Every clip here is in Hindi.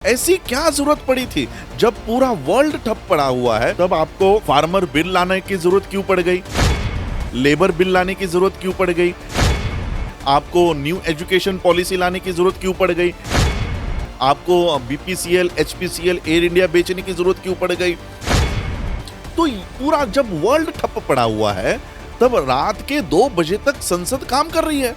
ऐसी क्या जरूरत पड़ी थी? जब पूरा वर्ल्ड ठप पड़ा हुआ है तब आपको फार्मर बिल लाने की जरूरत क्यों पड़ गई? लेबर बिल लाने की जरूरत क्यों पड़ गई? आपको न्यू एजुकेशन पॉलिसी लाने की जरूरत क्यों पड़ गई? आपको बीपीसीएल, एचपीसीएल, एयर इंडिया बेचने की जरूरत क्यों पड़ गई? तो पूरा जब वर्ल्ड ठप पड़ा हुआ है तब रात के 2 बजे तक संसद काम कर रही है।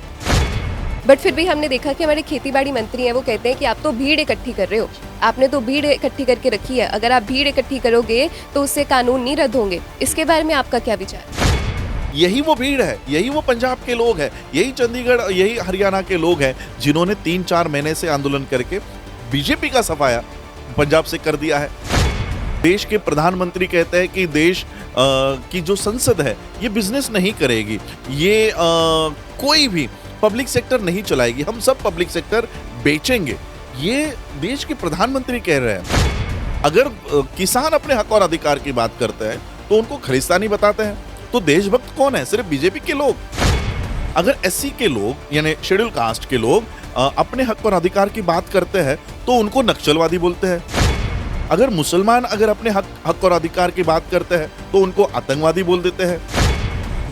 बट फिर भी हमने देखा कि हमारे खेती बाड़ी मंत्री हैं, वो कहते हैं कि आप तो भीड़ इकट्ठी कर रहे हो, आपने तो भीड़ इकट्ठी करके रखी है, अगर आप भीड़ इकट्ठी करोगे तो उससे कानून नहीं रद्द होंगे। इसके बारे में आपका क्या विचार है? यही वो भीड़ है, यही वो पंजाब के लोग हैं, यही चंडीगढ़, यही हरियाणा के लोग हैं जिन्होंने 3-4 महीने से आंदोलन करके बीजेपी का सफाया पंजाब से कर दिया है। देश के प्रधानमंत्री कहते हैं कि देश की जो संसद है ये बिजनेस नहीं करेगी, ये कोई भी पब्लिक सेक्टर नहीं चलाएगी, हम सब पब्लिक सेक्टर बेचेंगे। ये देश के प्रधानमंत्री कह रहे हैं। अगर किसान अपने हक और अधिकार की बात करते हैं तो उनको खलिस्तानी बताते हैं, तो देशभक्त कौन है? सिर्फ बीजेपी के लोग। अगर एससी के लोग यानी शेड्यूल कास्ट के लोग अपने हक और अधिकार की बात करते हैं तो उनको नक्सलवादी बोलते हैं। अगर मुसलमान अगर अपने हक और अधिकार की बात करते हैं तो उनको आतंकवादी बोल देते हैं।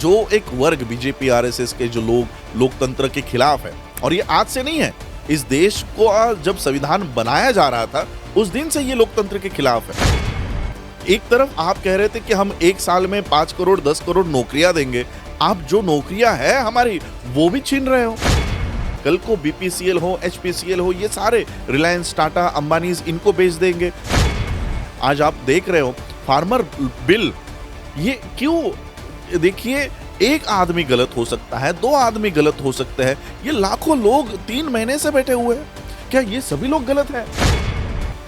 जो एक वर्ग बीजेपी आरएसएस के जो लोग लोकतंत्र के खिलाफ है, और ये आज से नहीं है, इस देश को जब संविधान बनाया जा रहा था उस दिन से ये लोकतंत्र के खिलाफ है। एक तरफ आप कह रहे थे कि हम 1 साल में 5 करोड़ 10 करोड़ नौकरियां देंगे, आप जो नौकरियां है हमारी वो भी छीन रहे हो। कल को बीपीसीएल हो, एचपीसीएल हो, ये सारे रिलायंस, टाटा, अंबानीज इनको बेच देंगे। आज आप देख रहे हो फार्मर बिल, ये क्यों? देखिए, एक आदमी गलत हो सकता है, 2 आदमी गलत हो सकते हैं, ये लाखों लोग 3 महीने से बैठे हुए हैं, क्या ये सभी लोग गलत हैं?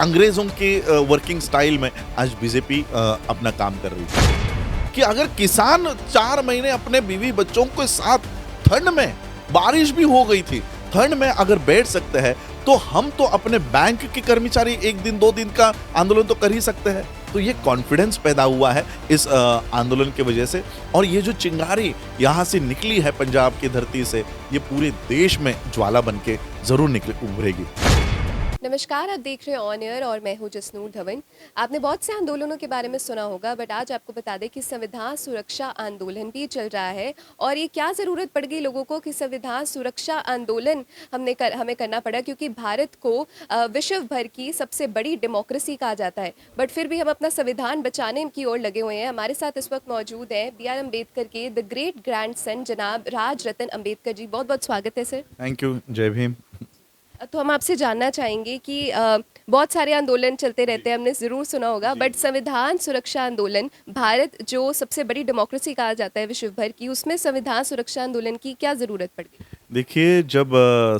अंग्रेजों के वर्किंग स्टाइल में आज बीजेपी अपना काम कर रही है कि अगर किसान 4 महीने अपने बीवी बच्चों के साथ ठंड में, बारिश भी हो गई थी, ठंड में अगर बैठ सकते हैं तो हम तो अपने बैंक के कर्मचारी 1 दिन 2 दिन का आंदोलन तो कर ही सकते हैं। तो ये कॉन्फिडेंस पैदा हुआ है इस आंदोलन की वजह से, और ये जो चिंगारी यहाँ से निकली है पंजाब की धरती से, ये पूरे देश में ज्वाला बन के जरूर उभरेगी। नमस्कार, आप देख रहे हैं ऑन एयर और मैं हूं जसनूर धवन। आपने बहुत से आंदोलनों के बारे में सुना होगा, बट आज आपको बता दें कि संविधान सुरक्षा आंदोलन भी चल रहा है। और ये क्या ज़रूरत पड़ गई लोगों को कि संविधान सुरक्षा आंदोलन हमें करना पड़ा, क्योंकि भारत को विश्व भर की सबसे बड़ी डेमोक्रेसी कहा जाता है, बट फिर भी हम अपना संविधान बचाने की ओर लगे हुए हैं। हमारे साथ इस वक्त मौजूद हैं BR अम्बेडकर के द ग्रेट ग्रैंड सन जनाब राज रतन अम्बेडकर जी। बहुत बहुत स्वागत है सर। थैंक यू, जय भीम। तो हम आपसे जानना चाहेंगे कि बहुत सारे आंदोलन चलते रहते हैं, हमने ज़रूर सुना होगा, बट संविधान सुरक्षा आंदोलन, भारत जो सबसे बड़ी डेमोक्रेसी कहा जाता है विश्व भर की, उसमें संविधान सुरक्षा आंदोलन की क्या ज़रूरत पड़ गई? देखिए, जब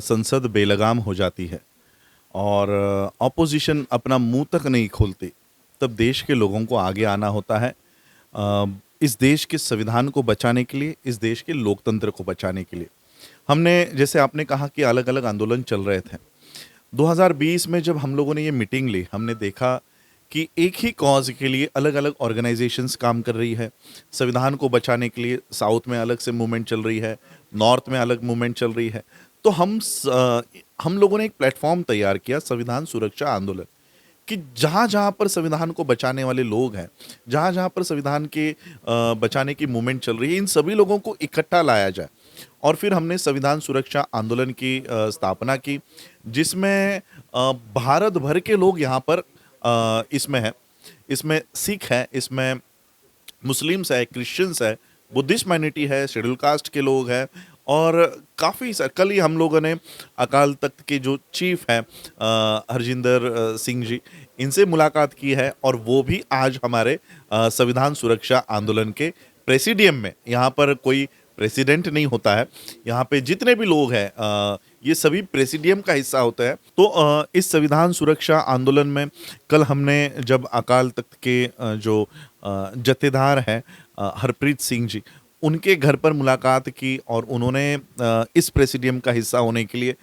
संसद बेलगाम हो जाती है और ऑपोजिशन अपना मुंह तक नहीं खोलती, तब देश के लोगों को आगे आना होता है, इस देश के संविधान को बचाने के लिए, इस देश के लोकतंत्र को बचाने के लिए। हमने, जैसे आपने कहा कि अलग अलग आंदोलन चल रहे थे, 2020 में जब हम लोगों ने ये मीटिंग ली, हमने देखा कि एक ही कॉज के लिए अलग अलग ऑर्गेनाइजेशंस काम कर रही है। संविधान को बचाने के लिए साउथ में अलग से मूवमेंट चल रही है, नॉर्थ में अलग मूवमेंट चल रही है। तो हम लोगों ने एक प्लेटफॉर्म तैयार किया, संविधान सुरक्षा आंदोलन, कि जहाँ जहाँ पर संविधान को बचाने वाले लोग हैं, जहाँ जहाँ पर संविधान के बचाने की मूवमेंट चल रही है, इन सभी लोगों को इकट्ठा लाया जाए। और फिर हमने संविधान सुरक्षा आंदोलन की स्थापना की, जिसमें भारत भर के लोग यहाँ पर इसमें है। इसमें सिख है, इसमें मुस्लिम्स है, क्रिश्चियंस है, बुद्धिस्ट माइनॉरिटी है, शेड्यूल कास्ट के लोग हैं, और काफ़ी कल ही हम लोगों ने अकाल तख्त के जो चीफ हैं हरजिंदर सिंह जी, इनसे मुलाकात की है, और वो भी आज हमारे संविधान सुरक्षा आंदोलन के प्रेसिडियम में, यहाँ पर कोई प्रेसिडेंट नहीं होता है, यहाँ पे जितने भी लोग हैं ये सभी प्रेसिडियम का हिस्सा होता है। तो इस संविधान सुरक्षा आंदोलन में कल हमने जब अकाल तख्त के जो जत्थेदार हैं हरप्रीत सिंह जी, उनके घर पर मुलाकात की, और उन्होंने इस प्रेसिडियम का हिस्सा होने के लिए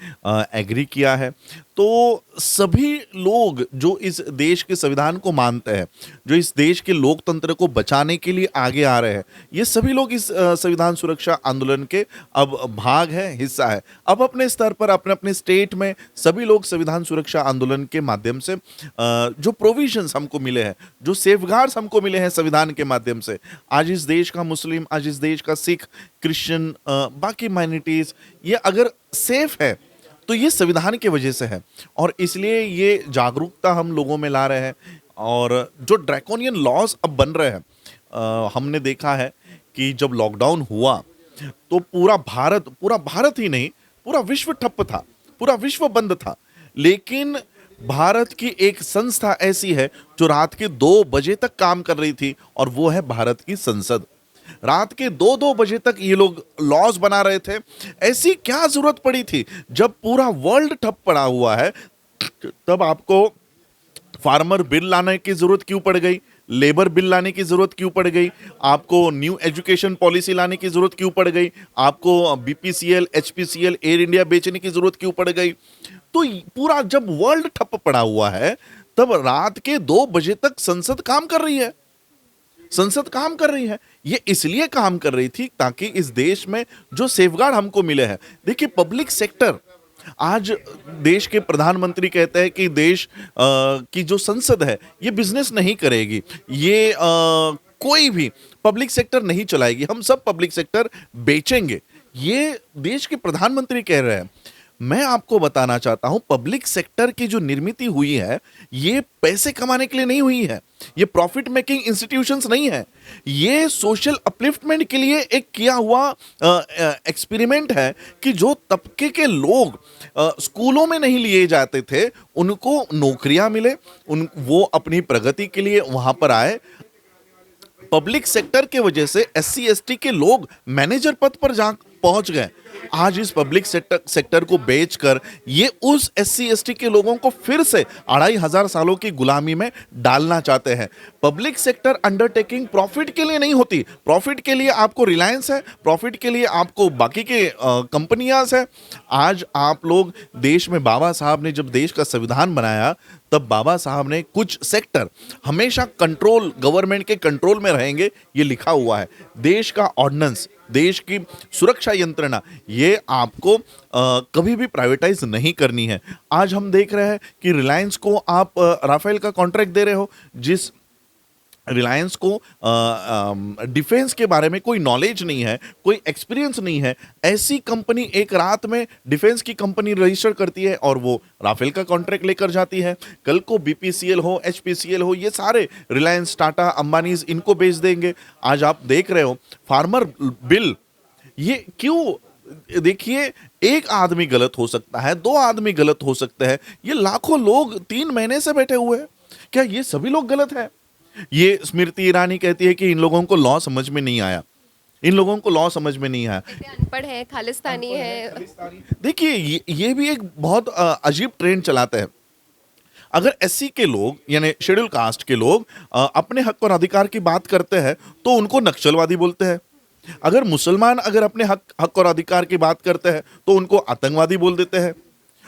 एग्री किया है। तो तो सभी लोग जो इस देश के संविधान को मानते हैं, जो इस देश के लोकतंत्र को बचाने के लिए आगे आ रहे हैं, ये सभी लोग इस संविधान सुरक्षा आंदोलन के अब भाग है, हिस्सा है। अब अपने स्तर पर अपने अपने स्टेट में सभी लोग संविधान सुरक्षा आंदोलन के माध्यम से जो प्रोविजंस हमको मिले हैं, जो सेफगार्ड्स हमको मिले हैं संविधान के माध्यम से, आज इस देश का मुस्लिम, आज इस देश का सिख, क्रिश्चियन, बाकी माइनॉरिटीज, ये अगर सेफ है तो ये संविधान की वजह से है। और इसलिए ये जागरूकता हम लोगों में ला रहे हैं। और जो ड्रैकोनियन लॉज अब बन रहे हैं, हमने देखा है कि जब लॉकडाउन हुआ तो पूरा भारत ही नहीं, पूरा विश्व ठप्प था, पूरा विश्व बंद था। लेकिन भारत की एक संस्था ऐसी है जो रात के 2 बजे तक काम कर रही थी, और वो है भारत की संसद। रात के 2-2 बजे तक ये लोग लॉज बना रहे थे। ऐसी क्या जरूरत पड़ी थी? जब पूरा वर्ल्ड ठप पड़ा हुआ है, तब आपको फार्मर बिल लाने की जरूरत क्यों पड़ गई? लेबर बिल लाने की जरूरत क्यों पड़ गई? आपको न्यू एजुकेशन पॉलिसी लाने की जरूरत क्यों पड़ गई? आपको बीपीसीएल, एचपीसीएल, एयर इंडिया बेचने की जरूरत क्यों पड़ गई? तो पूरा जब वर्ल्ड ठप पड़ा हुआ है, तब रात के 2 बजे तक संसद काम कर रही है। संसद काम कर रही है। ये इसलिए काम कर रही थी ताकि इस देश में जो सेफगार्ड हमको मिले हैं, देखिए पब्लिक सेक्टर, आज देश के प्रधानमंत्री कहते हैं कि देश की जो संसद है ये बिजनेस नहीं करेगी, ये कोई भी पब्लिक सेक्टर नहीं चलाएगी, हम सब पब्लिक सेक्टर बेचेंगे। ये देश के प्रधानमंत्री कह रहे हैं। मैं आपको बताना चाहता हूं, पब्लिक सेक्टर की जो निर्मित हुई है, ये पैसे कमाने के लिए नहीं हुई है, ये प्रॉफिट मेकिंग इंस्टीट्यूशंस नहीं है, ये सोशल अपलिफ्टमेंट के लिए एक किया हुआ एक्सपेरिमेंट है कि जो तबके के लोग स्कूलों में नहीं लिए जाते थे, उनको नौकरियां मिले, वो अपनी प्रगति के लिए वहां पर आए। पब्लिक सेक्टर के वजह से एससी एसटी के लोग मैनेजर पद पर जा पहुंच गए। आज इस पब्लिक सेक्टर को बेचकर ये उस एससी एसटी के लोगों को फिर से 2500 सालों की गुलामी में डालना चाहते हैं। पब्लिक सेक्टर अंडरटेकिंग प्रॉफिट के लिए नहीं होती। प्रॉफिट के लिए आपको रिलायंस है, प्रॉफिट के लिए आपको बाकी के कंपनियां है। आज आप लोग देश में, बाबा साहब ने जब देश का संविधान बनाया, तब बाबा साहब ने कुछ सेक्टर हमेशा कंट्रोल, गवर्नमेंट के कंट्रोल में रहेंगे, ये लिखा हुआ है। देश का ऑर्डिनेंस, देश की सुरक्षा यंत्रणा, ये आपको कभी भी प्राइवेटाइज नहीं करनी है। आज हम देख रहे हैं कि रिलायंस को आप राफेल का कॉन्ट्रैक्ट दे रहे हो, जिस रिलायंस को डिफेंस के बारे में कोई नॉलेज नहीं है, कोई एक्सपीरियंस नहीं है, ऐसी कंपनी एक रात में डिफेंस की कंपनी रजिस्टर करती है और वो राफेल का कॉन्ट्रैक्ट लेकर जाती है। कल को बीपीसीएल हो, एचपीसीएल हो, ये सारे रिलायंस, टाटा, अंबानीज, इनको बेच देंगे। आज आप देख रहे हो फार्मर बिल, ये क्यों? देखिए, एक आदमी गलत हो सकता है, 2 आदमी गलत हो सकते हैं, ये लाखों लोग 3 महीने से बैठे हुए हैं। क्या ये सभी लोग गलत है? ये स्मृति ईरानी कहती है कि इन लोगों को लॉ समझ में नहीं आया, इन लोगों को लॉ समझ में नहीं आया, अनपढ़ है, खालिस्तानी है। देखिए ये भी एक बहुत अजीब ट्रेंड चलाते हैं। अगर एससी के लोग, यानी शेड्यूल कास्ट के लोग अपने हक और अधिकार की बात करते हैं तो उनको नक्सलवादी बोलते हैं। अगर मुसलमान अगर अपने हक और अधिकार की बात करते हैं तो उनको आतंकवादी बोल देते हैं।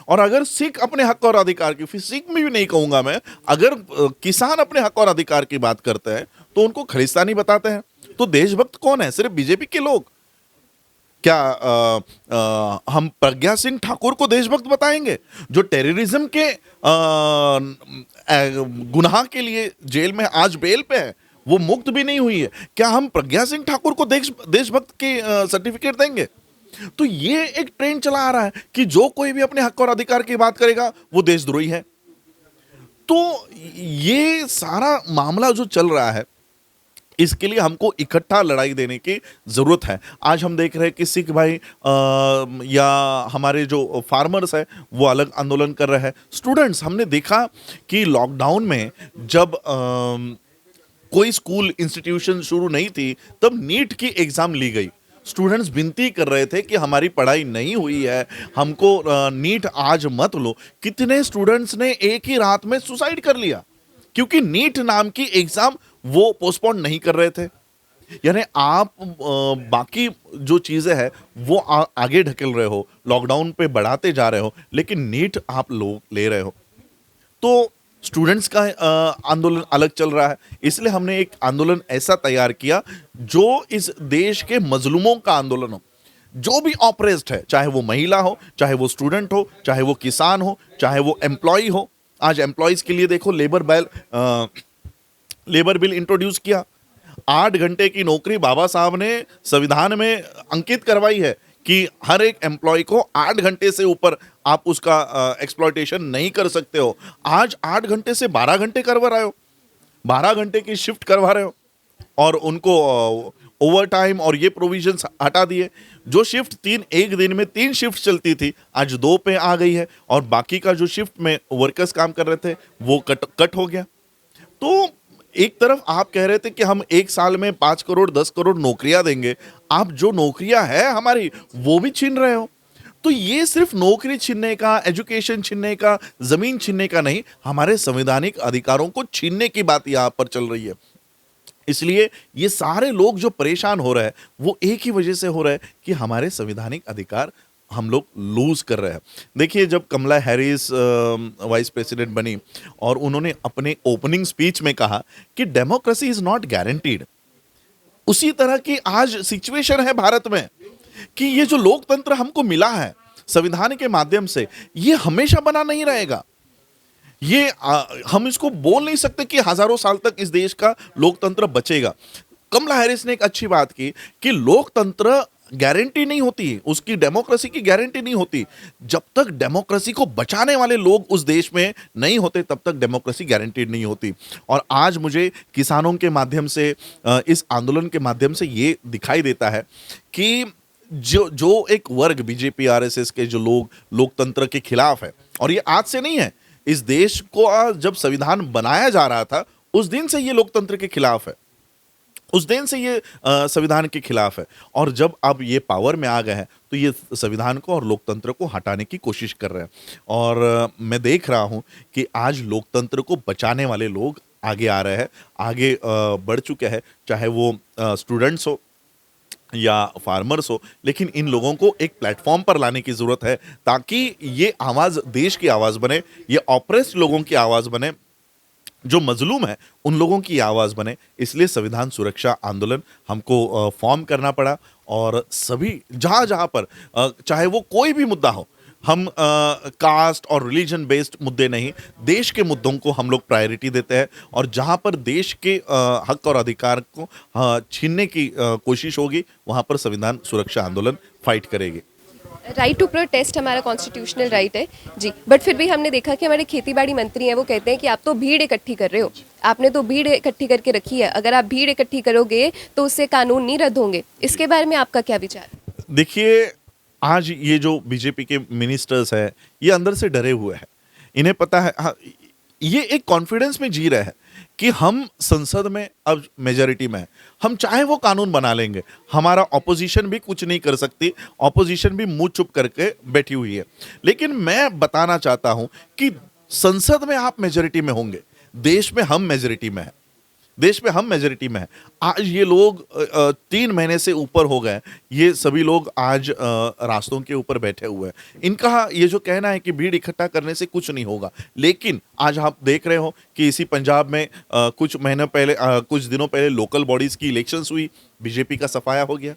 और अगर सिख अपने हक और अधिकार की, फिर सिख में भी नहीं कहूंगा मैं, अगर किसान अपने हक और अधिकार की बात करते हैं तो उनको खालिस्तानी बताते हैं। तो देशभक्त कौन है? सिर्फ बीजेपी के लोग? क्या हम प्रज्ञा सिंह ठाकुर को देशभक्त बताएंगे, जो टेररिज्म के गुनाह के लिए जेल में आज बेल पे है, वो मुक्त भी नहीं हुई है? क्या हम प्रज्ञा सिंह ठाकुर को देशभक्त के सर्टिफिकेट देंगे? तो ये एक ट्रेंड चला आ रहा है कि जो कोई भी अपने हक और अधिकार की बात करेगा वो देशद्रोही है। तो ये सारा मामला जो चल रहा है, इसके लिए हमको इकट्ठा लड़ाई देने की जरूरत है। आज हम देख रहे हैं कि सिख भाई या हमारे जो फार्मर्स है वो अलग आंदोलन कर रहे हैं। स्टूडेंट्स, हमने देखा कि लॉकडाउन में जब कोई स्कूल इंस्टीट्यूशन शुरू नहीं थी, तब नीट की एग्जाम ली गई। स्टूडेंट्स विनती कर रहे थे कि हमारी पढ़ाई नहीं हुई है, हमको नीट आज मत लो। कितने स्टूडेंट्स ने एक ही रात में सुसाइड कर लिया क्योंकि नीट नाम की एग्जाम वो पोस्टपोन नहीं कर रहे थे। यानी आप बाकी जो चीज़ें हैं वो आगे ढकेल रहे हो, लॉकडाउन पे बढ़ाते जा रहे हो, लेकिन नीट आप लोग ले रहे हो। तो स्टूडेंट्स का आंदोलन अलग चल रहा है, इसलिए हमने एक आंदोलन ऐसा तैयार किया जो इस देश के मजलूमों का आंदोलन हो। जो भी ऑप्रेस्ड है, चाहे वो महिला हो, चाहे वो स्टूडेंट हो, चाहे वो किसान हो, चाहे वो एम्प्लॉय हो। आज एम्प्लॉयज के लिए देखो लेबर बिल इंट्रोड्यूस किया। 8 घंटे की नौकरी बाबा साहब ने संविधान में अंकित करवाई है कि हर एक एम्प्लॉय को 8 घंटे से ऊपर आप उसका एक्सप्लॉयटेशन नहीं कर सकते हो। आज 8 घंटे से 12 घंटे करवा रहे हो, 12 घंटे की शिफ्ट करवा रहे हो और उनको ओवर टाइम और ये प्रोविजंस हटा दिए। जो शिफ्ट एक दिन में 3 शिफ्ट चलती थी, आज 2 पे आ गई है और बाकी का जो शिफ्ट में वर्कर्स काम कर रहे थे वो कट हो गया। तो एक तरफ आप कह रहे थे कि हम 1 साल में 5 करोड़ 10 करोड़ नौकरियां देंगे, आप जो नौकरियां है हमारी वो भी छीन रहे हो। तो ये सिर्फ नौकरी छीनने का, एजुकेशन छीनने का, जमीन छीनने का नहीं, हमारे संवैधानिक अधिकारों को छीनने की बात यहां पर चल रही है। इसलिए ये सारे लोग जो परेशान हो रहे हैं वो एक ही वजह से हो रहा है कि हमारे संवैधानिक अधिकार हम लोग लूज कर रहे हैं। देखिए, जब कमला हैरिस वाइस प्रेसिडेंट बनी और उन्होंने अपने ओपनिंग स्पीच में कहा कि डेमोक्रेसी इज नॉट गारंटीड, उसी तरह की आज सिचुएशन है भारत में कि ये जो लोकतंत्र हमको मिला है संविधान के माध्यम से, ये हमेशा बना नहीं रहेगा। ये हम इसको बोल नहीं सकते कि हजारों साल तक इस देश का लोकतंत्र बचेगा। कमला हैरिस ने एक अच्छी बात की कि लोकतंत्र गारंटी नहीं होती, उसकी डेमोक्रेसी की गारंटी नहीं होती। जब तक डेमोक्रेसी को बचाने वाले लोग उस देश में नहीं होते तब तक डेमोक्रेसी गारंटीड नहीं होती। और आज मुझे किसानों के माध्यम से, इस आंदोलन के माध्यम से ये दिखाई देता है कि जो एक वर्ग बीजेपी आरएसएस के जो लोग लोकतंत्र के खिलाफ है, और ये आज से नहीं है, इस देश को जब संविधान बनाया जा रहा था उस दिन से ये लोकतंत्र के खिलाफ है, उस दिन से ये संविधान के खिलाफ है। और जब अब ये पावर में आ गए हैं तो ये संविधान को और लोकतंत्र को हटाने की कोशिश कर रहे हैं। और मैं देख रहा हूं कि आज लोकतंत्र को बचाने वाले लोग आगे आ रहे हैं, आगे बढ़ चुके हैं, चाहे वो स्टूडेंट्स हो या फार्मर्स हो। लेकिन इन लोगों को एक प्लेटफॉर्म पर लाने की जरूरत है ताकि ये आवाज देश की आवाज बने, ये ऑप्रेस्ड लोगों की आवाज बने, जो मजलूम है उन लोगों की आवाज बने। इसलिए संविधान सुरक्षा आंदोलन हमको फॉर्म करना पड़ा। और सभी जहां जहां पर चाहे वो कोई भी मुद्दा हो, हम कास्ट और रिलीजन बेस्ड मुद्दे नहीं, देश के मुद्दों को हम लोग प्रायोरिटी देते हैं। और जहां पर देश के हक और अधिकार को छीनने की कोशिश होगी वहां पर संविधान सुरक्षा आंदोलन फाइट करेगी। राइट टू प्रोटेस्ट हमारा कॉन्स्टिट्यूशनल राइट है जी, बट फिर भी हमने देखा कि हमारे खेती बाड़ी मंत्री हैं, वो कहते हैं कि आप तो भीड़ इकट्ठी कर रहे हो, आपने तो भीड़ इकट्ठी करके रखी है, अगर आप भीड़ इकट्ठी करोगे तो उससे कानून नहीं रद्द होंगे। इसके बारे में आपका क्या विचार है? देखिए, आज ये जो बीजेपी के मिनिस्टर्स हैं ये अंदर से डरे हुए हैं। इन्हें पता है, हाँ, ये एक कॉन्फिडेंस में जी रहे हैं कि हम संसद में अब मेजॉरिटी में हैं, हम चाहे वो कानून बना लेंगे, हमारा ऑपोजिशन भी कुछ नहीं कर सकती, ऑपोजिशन भी मुंह चुप करके बैठी हुई है। लेकिन मैं बताना चाहता हूं कि संसद में आप मेजॉरिटी में होंगे, देश में हम मेजॉरिटी में हैं, देश में हम मेजॉरिटी में हैं। आज ये लोग 3 महीने से ऊपर हो गए, ये सभी लोग आज रास्तों के ऊपर बैठे हुए हैं। इनका ये जो कहना है कि भीड़ इकट्ठा करने से कुछ नहीं होगा, लेकिन आज आप देख रहे हो कि इसी पंजाब में कुछ महीनों पहले, कुछ दिनों पहले लोकल बॉडीज की इलेक्शंस हुई, बीजेपी का सफाया हो गया।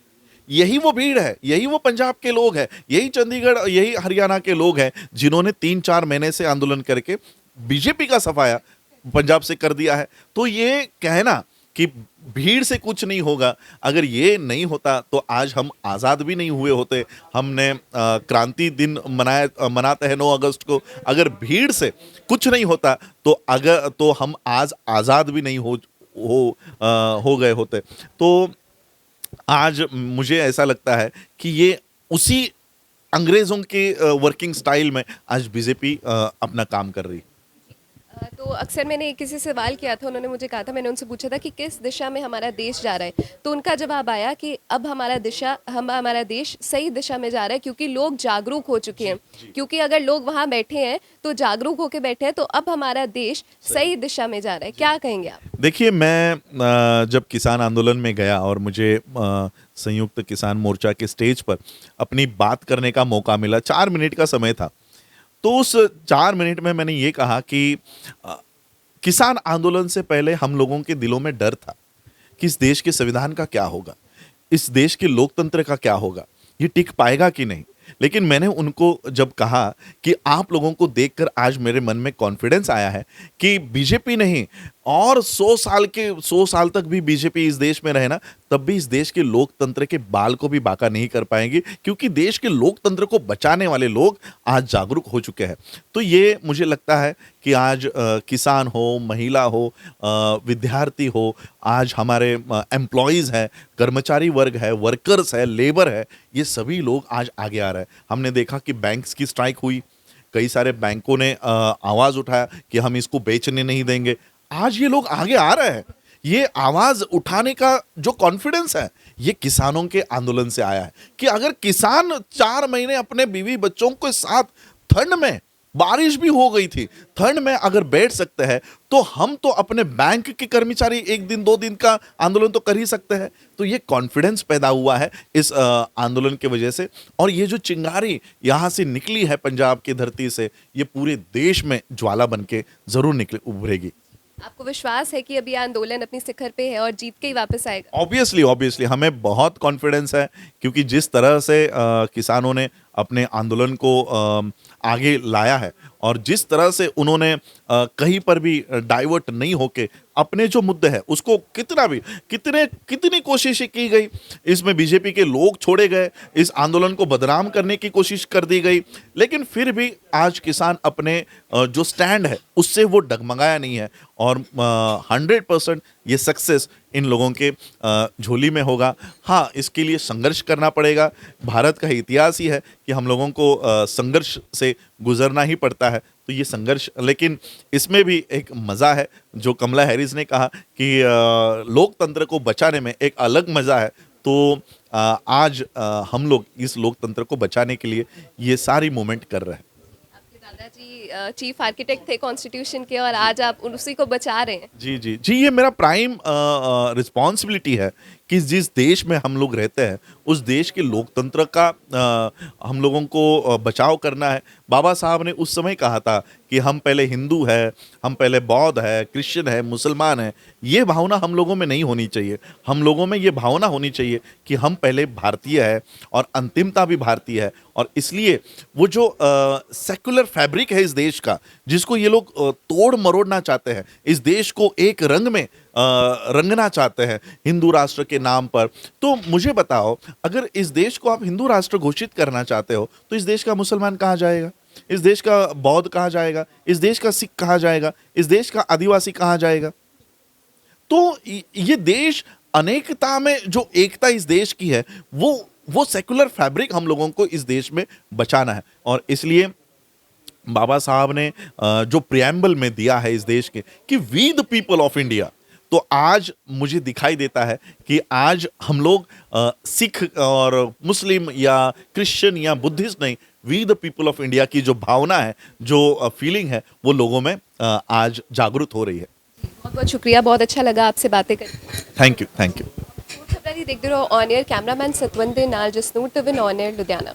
यही वो भीड़ है, यही वो पंजाब के लोग हैं, यही चंडीगढ़, यही हरियाणा के लोग हैं जिन्होंने 3-4 महीने से आंदोलन करके बीजेपी का सफाया पंजाब से कर दिया है। तो ये कहना कि भीड़ से कुछ नहीं होगा, अगर ये नहीं होता तो आज हम आज़ाद भी नहीं हुए होते। हमने क्रांति दिन मनाते हैं 9 अगस्त को। अगर भीड़ से कुछ नहीं होता तो हम आज आज़ाद भी नहीं हो गए होते। तो आज मुझे ऐसा लगता है कि ये उसी अंग्रेज़ों के वर्किंग स्टाइल में आज बीजेपी अपना काम कर रही है। तो तो अक्सर मैंने किसी से सवाल किया था, उन्होंने मुझे कहा था, मैंने उनसे पूछा था कि किस दिशा में हमारा देश जा रहा है, तो उनका जवाब आया कि अब हमारा देश सही दिशा में जा रहा है, क्योंकि लोग जागरूक हो चुके हैं। क्योंकि अगर लोग वहाँ बैठे हैं तो जागरूक होकर बैठे हैं, तो अब हमारा देश सही दिशा में जा रहा है। क्या कहेंगे आप? देखिए, मैं जब किसान आंदोलन में गया और मुझे संयुक्त किसान मोर्चा के स्टेज पर अपनी बात करने का मौका मिला, 4 मिनट का समय था। तो उस 4 मिनट में मैंने ये कहा कि अ, किसान आंदोलन से पहले हम लोगों के दिलों में डर था कि इस देश के संविधान का क्या होगा, इस देश के लोकतंत्र का क्या होगा, ये टिक पाएगा कि नहीं। लेकिन मैंने उनको जब कहा कि आप लोगों को देखकर आज मेरे मन में कॉन्फिडेंस आया है कि बीजेपी नहीं, और 100 साल तक भी बीजेपी इस देश में रहे ना, तब भी इस देश के लोकतंत्र के बाल को भी बांका नहीं कर पाएंगे, क्योंकि देश के लोकतंत्र को बचाने वाले लोग आज जागरूक हो चुके हैं। तो ये मुझे लगता है कि आज किसान हो, महिला हो, विद्यार्थी हो, आज हमारे एम्प्लॉयज़ हैं, कर्मचारी वर्ग है, वर्कर्स है, लेबर है, ये सभी लोग आज आगे आ रहे हैं। हमने देखा कि बैंक्स की स्ट्राइक हुई, कई सारे बैंकों ने आवाज़ उठाया कि हम इसको बेचने नहीं देंगे। आज ये लोग आगे आ रहे हैं। ये आवाज़ उठाने का जो कॉन्फिडेंस है, ये किसानों के आंदोलन से आया है कि अगर किसान 4 महीने अपने बीवी बच्चों के साथ ठंड में, बारिश भी हो गई थी, ठंड में अगर बैठ सकते हैं, तो हम तो अपने बैंक के कर्मचारी 1 दिन 2 दिन का आंदोलन तो कर ही सकते हैं। तो ये कॉन्फिडेंस पैदा हुआ है इस आंदोलन की वजह से, और ये जो चिंगारी यहाँ से निकली है पंजाब की धरती से, ये पूरे देश में ज्वाला बन के ज़रूर निकल उभरेगी। आपको विश्वास है कि अभी ये आंदोलन अपनी शिखर पे है और जीत के ही वापस आएगा? ऑब्वियसली हमें बहुत कॉन्फिडेंस है, क्योंकि जिस तरह से किसानों ने अपने आंदोलन को आगे लाया है, और जिस तरह से उन्होंने कहीं पर भी डाइवर्ट नहीं होके अपने जो मुद्दे हैं उसको कितनी कोशिशें की गई, इसमें बीजेपी के लोग छोड़े गए, इस आंदोलन को बदनाम करने की कोशिश कर दी गई, लेकिन फिर भी आज किसान अपने जो स्टैंड है उससे वो डगमगाया नहीं है, और 100% ये सक्सेस इन लोगों के झोली में होगा। हाँ, इसके लिए संघर्ष करना पड़ेगा। भारत का इतिहास ही है कि हम लोगों को संघर्ष से गुजरना ही पड़ता है। तो ये संघर्ष, लेकिन इसमें भी एक मज़ा है, जो कमला हैरिस ने कहा कि लोकतंत्र को बचाने में एक अलग मज़ा है। तो आज हम लोग इस लोकतंत्र को बचाने के लिए ये सारी मूवमेंट कर रहे हैं। आपके दादाजी चीफ आर्किटेक्ट थे कॉन्स्टिट्यूशन के, और आज आप उसी को बचा रहे हैं। जी, ये मेरा प्राइम रिस्पॉन्सिबिलिटी है कि जिस देश में हम लोग रहते हैं उस देश के लोकतंत्र का हम लोगों को बचाव करना है। बाबा साहब ने उस समय कहा था कि हम पहले हिंदू है, हम पहले बौद्ध है, क्रिश्चियन है, मुसलमान है। ये भावना हम लोगों में नहीं होनी चाहिए। हम लोगों में ये भावना होनी चाहिए कि हम पहले भारतीय है और अंतिमता भी भारतीय है। और इसलिए वो जो सेक्युलर फैब्रिक है इस देश का, जिसको ये लोग तोड़ मरोड़ना चाहते हैं, इस देश को एक रंग में रंगना चाहते हैं हिंदू राष्ट्र के नाम पर, तो मुझे बताओ, अगर इस देश को आप हिंदू राष्ट्र घोषित करना चाहते हो तो इस देश का मुसलमान कहाँ जाएगा, इस देश का बौद्ध कहाँ जाएगा, इस देश का सिख कहाँ जाएगा, इस देश का आदिवासी कहाँ जाएगा? तो ये देश अनेकता में जो एकता इस देश की है, वो सेकुलर फैब्रिक हम लोगों को इस देश में बचाना है। और इसलिए बाबा साहब ने जो प्रियम्बल में दिया है इस देश के कि we the people of India, तो आज मुझे दिखाई देता है कि आज हम लोग सिख और मुस्लिम या क्रिश्चियन या बुद्धिस्ट नहीं, we the people of India की जो भावना है, जो फीलिंग है, वो लोगों में आज जागरूक हो रही है। बहुत बहुत शुक्रिया, बहुत अच्छा लगा आपसे बातें करके। Thank you. खबरारी देखते रहो ऑन एयर। कैमरामैन सतवंत दे नाल जसनूर तविन ऑन एयर लुधियाना।